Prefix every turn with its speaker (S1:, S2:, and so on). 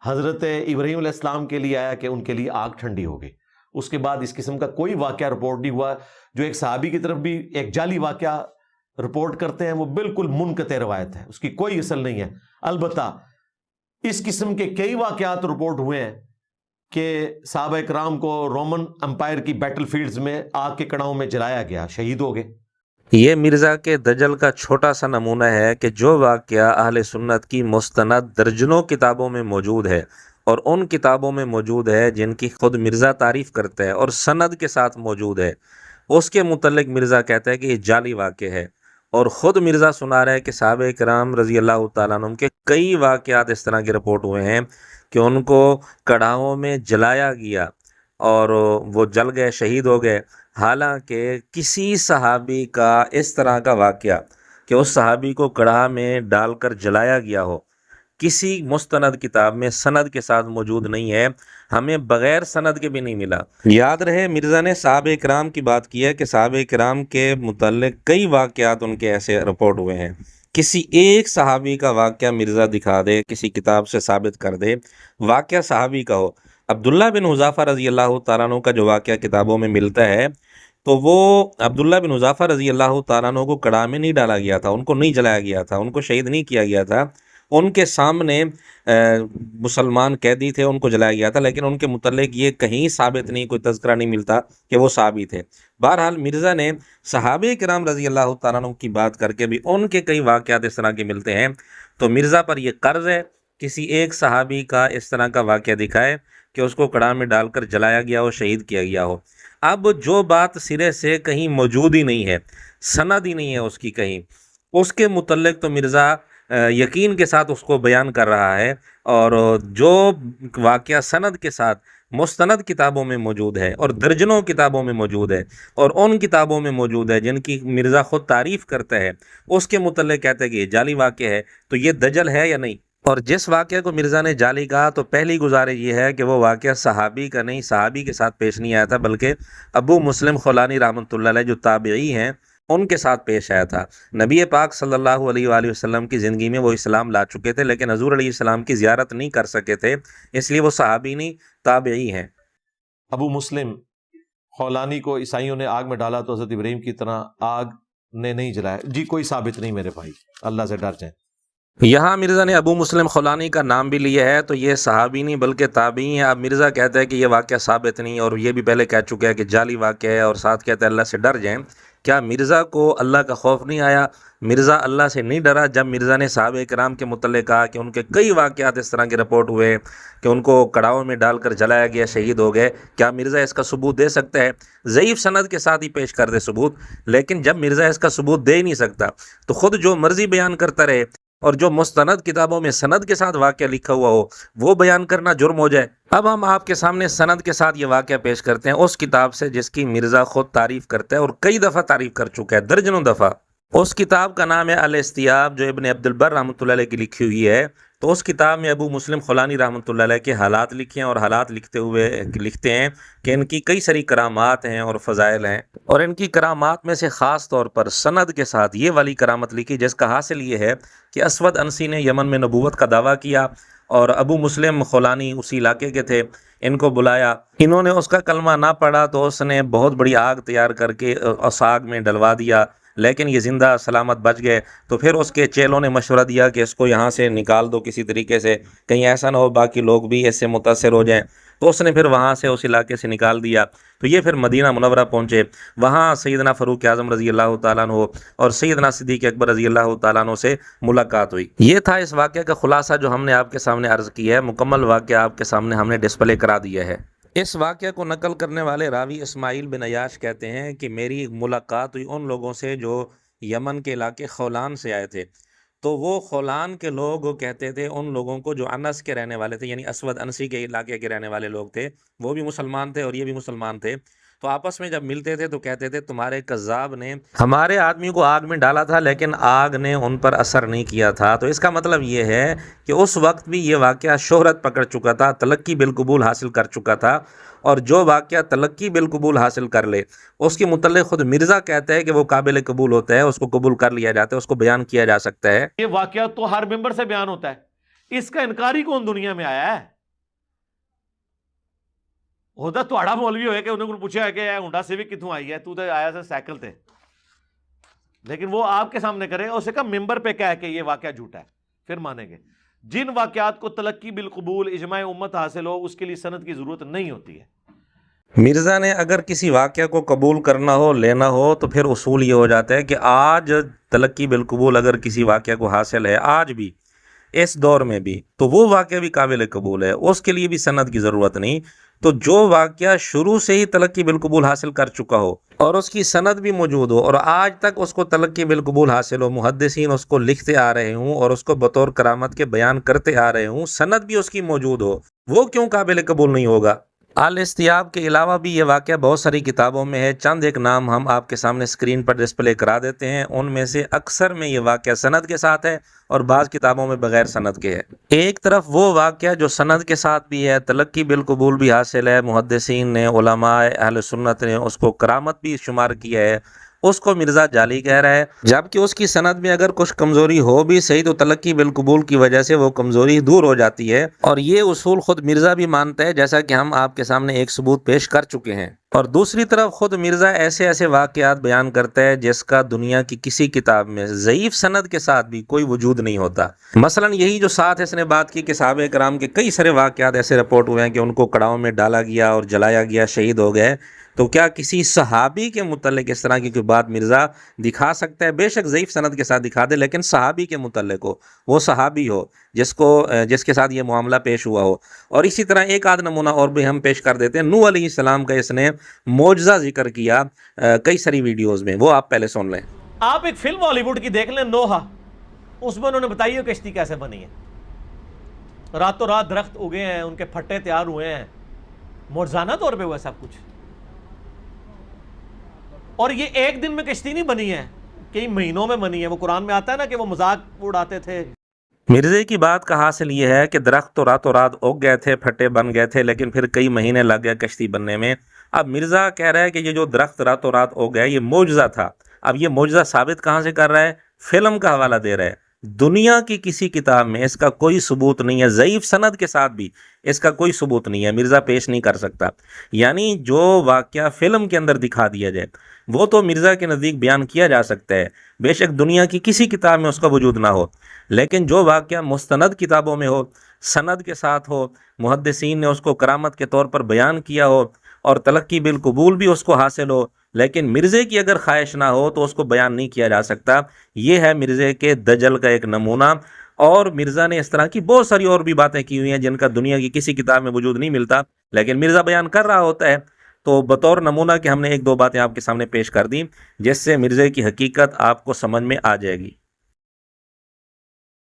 S1: حضرت ابراہیم علیہ السلام کے لیے آیا کہ ان کے لیے آگ ٹھنڈی ہو گئی. اس کے بعد اس قسم کا کوئی واقعہ رپورٹ نہیں ہوا. جو ایک صحابی کی طرف بھی ایک جعلی واقعہ رپورٹ کرتے ہیں وہ بالکل منقطع روایت ہے، اس کی کوئی اصل نہیں ہے. البتہ اس قسم کے کئی واقعات رپورٹ ہوئے ہیں کہ صحابہ کرام کو رومن امپائر کی بیٹل فیلڈز میں آگ کے کڑاؤں میں جلایا گیا، شہید ہو گئے.
S2: یہ مرزا کے دجل کا چھوٹا سا نمونہ ہے کہ جو واقعہ اہل سنت کی مستند درجنوں کتابوں میں موجود ہے، اور ان کتابوں میں موجود ہے جن کی خود مرزا تعریف کرتا ہے اور سند کے ساتھ موجود ہے، اس کے متعلق مرزا کہتا ہے کہ یہ جعلی واقع ہے. اور خود مرزا سنا رہا ہے کہ صحابہ کرام رضی اللہ تعالیٰ عنہم کے کئی واقعات اس طرح کے رپورٹ ہوئے ہیں کہ ان کو کڑاہوں میں جلایا گیا اور وہ جل گئے، شہید ہو گئے. حالانکہ کسی صحابی کا اس طرح کا واقعہ کہ اس صحابی کو کڑاہ میں ڈال کر جلایا گیا ہو کسی مستند کتاب میں سند کے ساتھ موجود نہیں ہے، ہمیں بغیر سند کے بھی نہیں ملا. یاد رہے مرزا نے صحابہ کرام کی بات کی ہے کہ صحابہ کرام کے متعلق کئی واقعات ان کے ایسے رپورٹ ہوئے ہیں. کسی ایک صحابی کا واقعہ مرزا دکھا دے، کسی کتاب سے ثابت کر دے، واقعہ صحابی کا ہو. عبداللہ بن حذافہ رضی اللہ تعالیٰ عنہ کا جو واقعہ کتابوں میں ملتا ہے تو وہ عبداللہ بن حذافہ رضی اللہ تعالیٰ عنہ کو کڑاہ میں نہیں ڈالا گیا تھا، ان کو نہیں جلایا گیا تھا، ان کو شہید نہیں کیا گیا تھا. ان کے سامنے مسلمان قیدی تھے، ان کو جلایا گیا تھا، لیکن ان کے متعلق یہ کہیں ثابت نہیں، کوئی تذکرہ نہیں ملتا کہ وہ صحابی تھے. بہرحال مرزا نے صحابہ کرام رضی اللہ تعالیٰ عنہ کی بات کر کے بھی ان کے کئی واقعات اس طرح کے ملتے ہیں. تو مرزا پر یہ قرض ہے کسی ایک صحابی کا اس طرح کا واقعہ دکھائے کہ اس کو کڑاہ میں ڈال کر جلایا گیا ہو، شہید کیا گیا ہو. اب جو بات سرے سے کہیں موجود ہی نہیں ہے، سند ہی نہیں ہے اس کی کہیں، اس کے متعلق تو مرزا یقین کے ساتھ اس کو بیان کر رہا ہے. اور جو واقعہ سند کے ساتھ مستند کتابوں میں موجود ہے اور درجنوں کتابوں میں موجود ہے اور ان کتابوں میں موجود ہے جن کی مرزا خود تعریف کرتا ہے، اس کے متعلق کہتا ہے کہ یہ جعلی واقعہ ہے، تو یہ دجل ہے یا نہیں. اور جس واقعہ کو مرزا نے جعلی کہا تو پہلی گزارش یہ ہے کہ وہ واقعہ صحابی کا نہیں، صحابی کے ساتھ پیش نہیں آیا تھا، بلکہ ابو مسلم خولانی رحمۃ اللہ علیہ جو تابعی ہیں ان کے ساتھ پیش آیا تھا. نبی پاک صلی اللہ علیہ وآلہ وسلم کی زندگی میں وہ اسلام لا چکے تھے، لیکن حضور علیہ السلام کی زیارت نہیں کر سکے تھے، اس لیے وہ صحابی نہیں، تابعی ہیں.
S1: ابو مسلم خولانی کو عیسائیوں نے آگ میں ڈالا تو حضرت ابراہیم کی طرح آگ نے نہیں جلایا. جی کوئی ثابت نہیں میرے بھائی، اللہ سے ڈر جائیں.
S2: یہاں مرزا نے ابو مسلم خولانی کا نام بھی لیا ہے تو یہ صحابی نہیں بلکہ تابعی ہیں. اب مرزا کہتا ہے کہ یہ واقعہ ثابت نہیں، اور یہ بھی پہلے کہہ چکا ہے کہ جعلی واقعہ ہے، اور ساتھ کہتا ہے اللہ سے ڈر جائیں. کیا مرزا کو اللہ کا خوف نہیں آیا؟ مرزا اللہ سے نہیں ڈرا جب مرزا نے صحابہ کرام کے متعلق کہا کہ ان کے کئی واقعات اس طرح کے رپورٹ ہوئے کہ ان کو کڑاہوں میں ڈال کر جلایا گیا، شہید ہو گئے؟ کیا مرزا اس کا ثبوت دے سکتا ہے؟ ضعیف سند کے ساتھ ہی پیش کر دے ثبوت. لیکن جب مرزا اس کا ثبوت دے ہی نہیں سکتا تو خود جو مرضی بیان کرتا رہے اور جو مستند کتابوں میں سند کے ساتھ واقعہ لکھا ہوا ہو وہ بیان کرنا جرم ہو جائے. اب ہم آپ کے سامنے سند کے ساتھ یہ واقعہ پیش کرتے ہیں اس کتاب سے جس کی مرزا خود تعریف کرتا ہے اور کئی دفعہ تعریف کر چکا ہے، درجنوں دفعہ. اس کتاب کا نام ہے الاستیاب، جو ابن عبد البر رحمۃ اللہ علیہ کی لکھی ہوئی ہے. تو اس کتاب میں ابو مسلم خولانی رحمۃ اللہ علیہ کے حالات لکھے ہیں، اور حالات لکھتے ہوئے لکھتے ہیں کہ ان کی کئی ساری کرامات ہیں اور فضائل ہیں. اور ان کی کرامات میں سے خاص طور پر سند کے ساتھ یہ والی کرامت لکھی جس کا حاصل یہ ہے کہ اسود انسی نے یمن میں نبوت کا دعویٰ کیا، اور ابو مسلم خولانی اسی علاقے کے تھے. ان کو بلایا، انہوں نے اس کا کلمہ نہ پڑھا تو اس نے بہت بڑی آگ تیار کر کے اس آگ میں ڈلوا دیا، لیکن یہ زندہ سلامت بچ گئے. تو پھر اس کے چیلوں نے مشورہ دیا کہ اس کو یہاں سے نکال دو کسی طریقے سے، کہیں ایسا نہ ہو باقی لوگ بھی اس سے متاثر ہو جائیں. تو اس نے پھر وہاں سے اس علاقے سے نکال دیا. تو یہ پھر مدینہ منورہ پہنچے، وہاں سیدنا فاروق اعظم رضی اللہ تعالیٰ عنہ اور سیدنا صدیق اکبر رضی اللہ تعالیٰ عنہ سے ملاقات ہوئی. یہ تھا اس واقعہ کا خلاصہ جو ہم نے آپ کے سامنے عرض کیا ہے. مکمل واقعہ آپ کے سامنے ہم نے ڈسپلے کرا دیا ہے. اس واقعہ کو نقل کرنے والے راوی اسماعیل بن عیاش کہتے ہیں کہ میری ملاقات ہوئی ان لوگوں سے جو یمن کے علاقے خولان سے آئے تھے. تو وہ خولان کے لوگ کہتے تھے ان لوگوں کو جو انس کے رہنے والے تھے، یعنی اسود انسی کے علاقے کے رہنے والے لوگ تھے، وہ بھی مسلمان تھے اور یہ بھی مسلمان تھے. تو آپس میں جب ملتے تھے تو کہتے تھے تمہارے کذاب نے ہمارے آدمی کو آگ میں ڈالا تھا لیکن آگ نے ان پر اثر نہیں کیا تھا. تو اس کا مطلب یہ ہے کہ اس وقت بھی یہ واقعہ شہرت پکڑ چکا تھا، تلقی بالقبول حاصل کر چکا تھا. اور جو واقعہ تلقی بالقبول حاصل کر لے اس کے متعلق خود مرزا کہتا ہے کہ وہ قابل قبول ہوتا ہے، اس کو قبول کر لیا جاتا ہے، اس کو بیان کیا جا سکتا ہے.
S1: یہ واقعہ تو ہر ممبر سے بیان ہوتا ہے، اس کا انکاری کون دنیا میں آیا ہے؟ ہوتا تھوڑا مولوی ہوئے کہ انہوں نے پوچھا ہے کہ ہونڈا سیوک کتوں آئی ہے، تو آیا تھا سائیکل تے، لیکن وہ آپ کے سامنے کرے اور اسے کہا ممبر پہ کہا ہے کہ یہ واقعہ جھوٹا ہے، پھر مانیں گے۔ جن واقعات کو تلقی بالقبول اجماع امت حاصل ہو اس کے لیے سند کی ضرورت نہیں ہوتی ہے۔
S2: مرزا نے اگر کسی واقعہ کو قبول کرنا ہو، لینا ہو، تو پھر اصول یہ ہو جاتا ہے کہ آج تلقی بالقبول اگر کسی واقعہ کو حاصل ہے، آج بھی اس دور میں بھی، تو وہ واقعہ بھی قابل قبول ہے، اس کے لیے بھی سند کی ضرورت نہیں۔ تو جو واقعہ شروع سے ہی تلقی بالقبول حاصل کر چکا ہو اور اس کی سند بھی موجود ہو اور آج تک اس کو تلقی بالقبول حاصل ہو، محدثین اس کو لکھتے آ رہے ہوں اور اس کو بطور کرامت کے بیان کرتے آ رہے ہوں، سند بھی اس کی موجود ہو، وہ کیوں قابل قبول نہیں ہوگا؟ الاستیاب کے علاوہ بھی یہ واقعہ بہت ساری کتابوں میں ہے، چند ایک نام ہم آپ کے سامنے اسکرین پر ڈسپلے کرا دیتے ہیں، ان میں سے اکثر میں یہ واقعہ سند کے ساتھ ہے اور بعض کتابوں میں بغیر سند کے ہے۔ ایک طرف وہ واقعہ جو سند کے ساتھ بھی ہے، تلقی بالقبول بھی حاصل ہے، محدثین نے، علماء اہل سنت نے اس کو کرامت بھی شمار کیا ہے، اس کو مرزا جعلی کہہ رہا ہے، جبکہ اس کی سند میں اگر کچھ کمزوری ہو بھی صحیح تو تلقی بالقبول کی وجہ سے وہ کمزوری دور ہو جاتی ہے، اور یہ اصول خود مرزا بھی مانتا ہے، جیسا کہ ہم آپ کے سامنے ایک ثبوت پیش کر چکے ہیں۔ اور دوسری طرف خود مرزا ایسے ایسے واقعات بیان کرتا ہے جس کا دنیا کی کسی کتاب میں ضعیف سند کے ساتھ بھی کوئی وجود نہیں ہوتا۔ مثلا یہی جو ساتھ اس نے بات کی کہ صحابہ کرام کے کئی سارے واقعات ایسے رپورٹ ہوئے ہیں کہ ان کو کڑاؤں میں ڈالا گیا اور جلایا گیا، شہید ہو گئے، تو کیا کسی صحابی کے متعلق اس طرح کی کوئی بات مرزا دکھا سکتا ہے؟ بے شک ضعیف سند کے ساتھ دکھا دے، لیکن صحابی کے متعلق ہو، وہ صحابی ہو جس کے ساتھ یہ معاملہ پیش ہوا ہو۔ اور اسی طرح ایک آدھ نمونہ اور بھی ہم پیش کر دیتے ہیں، نوح علیہ السلام کا اس نے معجزہ ذکر کیا کئی ساری ویڈیوز میں، وہ آپ پہلے سن لیں۔
S1: آپ ایک فلم ہالی ووڈ کی دیکھ لیں، نوحہ، اس میں انہوں نے بتائی ہے کشتی کیسے بنی ہے، راتوں رات درخت اگے ہیں، ان کے پھٹے تیار ہوئے ہیں، معجزانہ طور پہ ہوا سب کچھ، اور یہ ایک دن میں کشتی نہیں بنی ہے، کئی مہینوں میں بنی ہے۔ وہ قرآن میں آتا ہے نا کہ وہ مذاق اڑاتے تھے۔
S2: مرزے کی بات کا حاصل یہ ہے کہ درخت تو راتوں رات اگ گئے تھے، پھٹے بن گئے تھے، لیکن پھر کئی مہینے لگ گئے کشتی بننے میں۔ اب مرزا کہہ رہا ہے کہ یہ جو درخت راتوں رات اگ گئے یہ معجزہ تھا۔ اب یہ معجزہ ثابت کہاں سے کر رہا ہے؟ فلم کا حوالہ دے رہا ہے۔ دنیا کی کسی کتاب میں اس کا کوئی ثبوت نہیں ہے، ضعیف سند کے ساتھ بھی اس کا کوئی ثبوت نہیں ہے، مرزا پیش نہیں کر سکتا۔ یعنی جو واقعہ فلم کے اندر دکھا دیا جائے وہ تو مرزا کے نزدیک بیان کیا جا سکتا ہے، بے شک دنیا کی کسی کتاب میں اس کا وجود نہ ہو، لیکن جو واقعہ مستند کتابوں میں ہو، سند کے ساتھ ہو، محدثین نے اس کو کرامت کے طور پر بیان کیا ہو اور تلقی بالقبول بھی اس کو حاصل ہو، لیکن مرزے کی اگر خواہش نہ ہو تو اس کو بیان نہیں کیا جا سکتا۔ یہ ہے مرزے کے دجل کا ایک نمونہ۔ اور مرزا نے اس طرح کی بہت ساری اور بھی باتیں کی ہوئی ہیں جن کا دنیا کی کسی کتاب میں وجود نہیں ملتا، لیکن مرزا بیان کر رہا ہوتا ہے۔ تو بطور نمونہ کہ ہم نے ایک دو باتیں آپ کے سامنے پیش کر دیں جس سے مرزے کی حقیقت آپ کو سمجھ میں آ جائے گی۔